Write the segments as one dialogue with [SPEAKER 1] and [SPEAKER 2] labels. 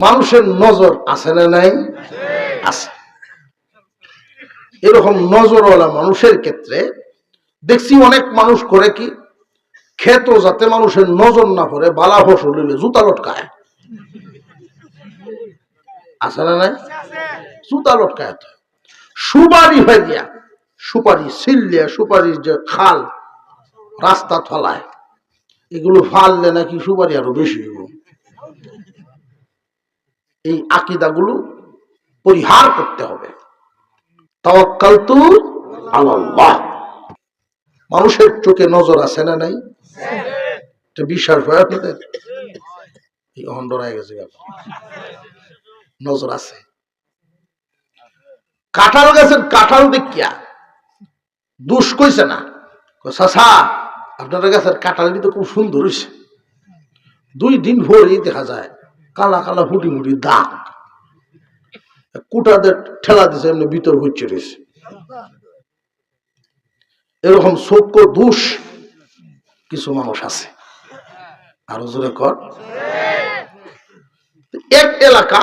[SPEAKER 1] মানুষের নজর আছে না নাই? আছে। এরকম নজরওয়ালা মানুষের ক্ষেত্রে দেখছি অনেক মানুষ করে কি, খেত যাতে মানুষের নজর না পড়ে বালা ফসল হইলে জুতা লটকায়। আছে না নাই? জুতা লটকায়। সুপারি হয়ে দিয়া, সুপারি সিল্লিয়া, সুপারির যে খাল রাস্তা থলায়, এগুলো ফাললে নাকি সুপারি আরো বেশি হইব। এই আকীদাগুলো পরিহার করতে হবে। তাওয়াক্কালতু আলাল্লাহ। মানুষের চোখে নজর আছে না নাই? এটা বিশ্বাস হয় আপনাদের? এই অহন্ডরায় গেছে, নজর আছে। কাঁঠাল গাছের কাঁঠাল দেখিয়া দুষ কইছে না, চাচা আপনার গাছের কাঁঠালটি তো খুব সুন্দর হয়েছে। 2 দিন ভোরই দেখা যায় কালা কালা ফুটি ফুটি দাগ, কুটাদের ঠেলা দিছে, এমনি ভিতর হচ্ছে রয়েছে। এরকম সূক্ষ্ম দোষ কিছু মানুষ আছে। আরো জোরে কর। এক এলাকা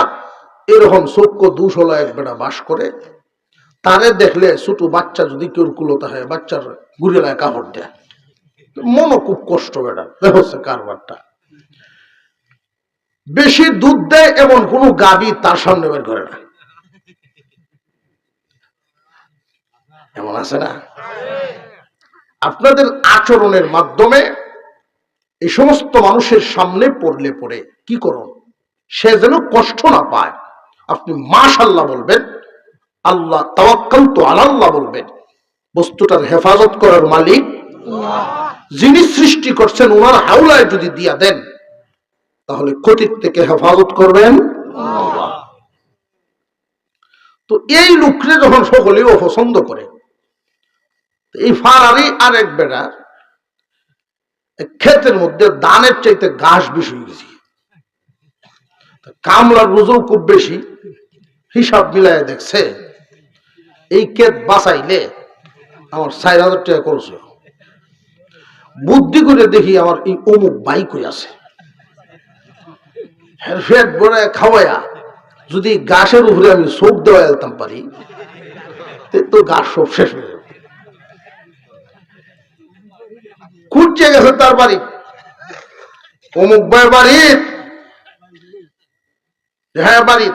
[SPEAKER 1] এরকম সূক্ষ্ম দোষ হলো, এক বেটা বাস করে। তারে দেখলে ছোট বাচ্চা যদি কেউ কুলতা হয়, বাচ্চার গুড়েলায় কাপড় দেয়, মনও খুব কষ্ট। বেটা হচ্ছে কারবারটা। বেশি দুধ দেয় এমন কোন গাভী তার সামনে বের করে না। এমন আছে না? আপনাদের আচরণের মাধ্যমে এই সমস্ত মানুষের সামনে পড়লে পড়ে কি করুন, সে যেন কষ্ট না পায়। আপনি মাশাআল্লাহ বলবেন, আল্লাহ তাওয়াক্কালতু আলাল্লাহ বলবেন। বস্তুটার হেফাজত করার মালিক যিনি সৃষ্টি করছেন, ওনার হাওলায় যদি দিয়া দেন, তাহলে ক্ষতির থেকে হেফাজত করবেন আল্লাহ। তো এই লোকরে যখন সকলেও পছন্দ করে, এই ফারারি আরেক বেড়া ক্ষেতের মধ্যে ধানের চাইতে ঘাস বেশি হয়ে গেছে, কামলার রোজও খুব বেশি। হিসাব মিলায় দেখছে এই ক্ষেত বাঁচাইলে আমার 4000 টাকা খরচ। বুদ্ধি করে দেখি আমার এই অমুক বাইক হয়ে আছে, ফেট বড় খাওয়াইয়া যদি গাছের উপরে আমি চোখ দেওয়া যেতাম পারি, তো গাছ সব শেষ হয়ে যাবে। খুঁজছে গেছে তার বাড়ি, অমুক ভাই বাড়ি, হ্যাঁ বাড়ি।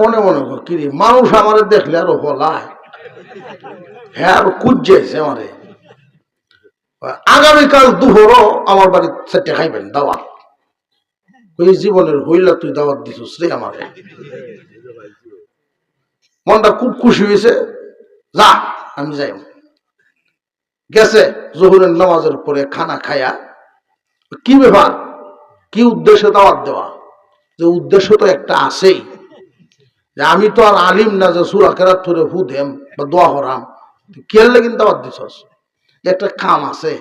[SPEAKER 1] মনে মনে কিরে মানুষ আমার দেখলে আরো হলায়, হ্যাঁ আরো খুঁজছে আমারে। আগামীকাল দুপুরও আমার বাড়ি সেটে খাইবেন দাওয়াত। ওই জীবনের হইলা তুই দাওয়াত দিছিস রে আমারে। মনটা খুব খুশি হয়েছে, যা আমি যাই। গেছে জোহরের নামাজের পরে খানা খায়া, কি ব্যাপার, কি উদ্দেশ্যে দাওয়াত দেওয়া? যে উদ্দেশ্য তো একটা আছেই, যে আমি তো আর আলিম না যে সূরা কেরাত ধরে হু দেম বা দোয়া হরাম। কেলে কিন্তু দাওয়াত দিছস, একটা কাম আছে,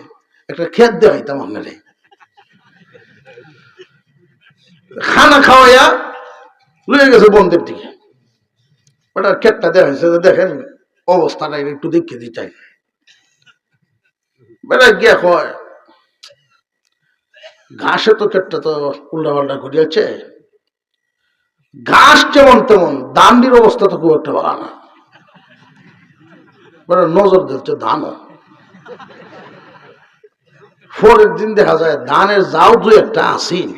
[SPEAKER 1] একটা খেত দেওয়াইতাম আপনারে। খানা খাওয়াইয়া লয়ে গেছে বন্ধের দিকে। ওটার ক্ষেতটা দেওয়া হয়েছে, দেখেন অবস্থাটা একটু দেখে দিতে চাই। বেটা গিয়া কয়, ঘাসে তো ক্ষেতটা তো উল্টা পাল্টা করিয়াছে, ঘাস যেমন তেমন, দান্ডির অবস্থা তো খুব একটা ভালো না। বেটা নজর দিচ্ছে ধানও। পরের দিন দেখা যায় ধানের যাও দু একটা আসিন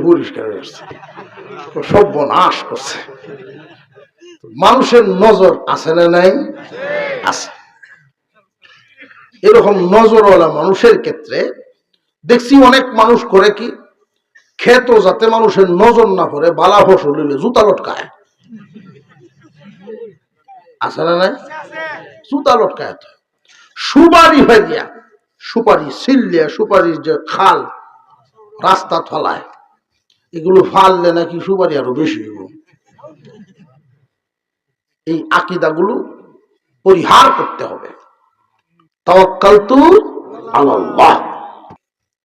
[SPEAKER 1] পরিষ্কার করছে, সর্বনাশ করছে। মানুষের নজর আছে না নাই? আছে। এরকম নজরওয়ালা মানুষের ক্ষেত্রে দেখছি অনেক মানুষ করে কি, খেত যাতে মানুষের নজর না পড়ে বালা ফসল হইলে জুতা লটকায়। আছে না নাই? জুতা লটকায়। সুপারি হয়ে দিয়া, সুপারি সিল্লিয়া, সুপারির যে খাল রাস্তা থলায়, এগুলো ফাললে নাকি সুপারি আরো বেশি হইব। এই আকীদাগুলো পরিহার করতে হবে। তাওয়াক্কালতু আলাল্লাহ।